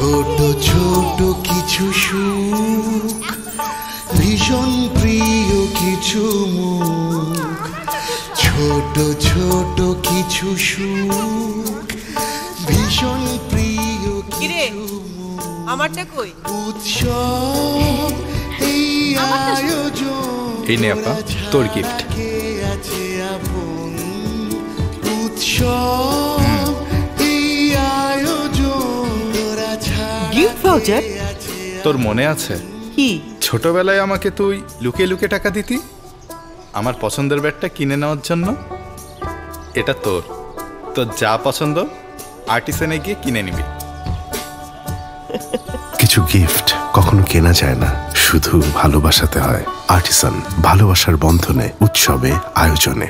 ছোট ছোট কিছু সুখ, ভীষণ প্রিয় কিছু মুখ। ছোট ছোট কিছু সুখ, ভীষণ প্রিয় কিছু মুখ। আমারটা কই? উৎসব এই আয়োজন, এই নে আপা তোর গিফট। আছে আপন উৎসব এই আয়োজন। Gift voucher? তোর মনে আছে কি? ছোটবেলায় আমাকে তুই লুকিয়ে লুকিয়ে টাকা দিতি আমার পছন্দের ব্যাগটা কিনে নেওয়ার জন্য? এটা তোর, তোর যা পছন্দ আর্টিসানে গিয়ে কিনে নিবি। কিছু গিফট কখনো কেনা যায় না, শুধু ভালোবাসাতে হয়। আর্টিসান, ভালোবাসার বন্ধনে, উৎসবে, আয়োজনে।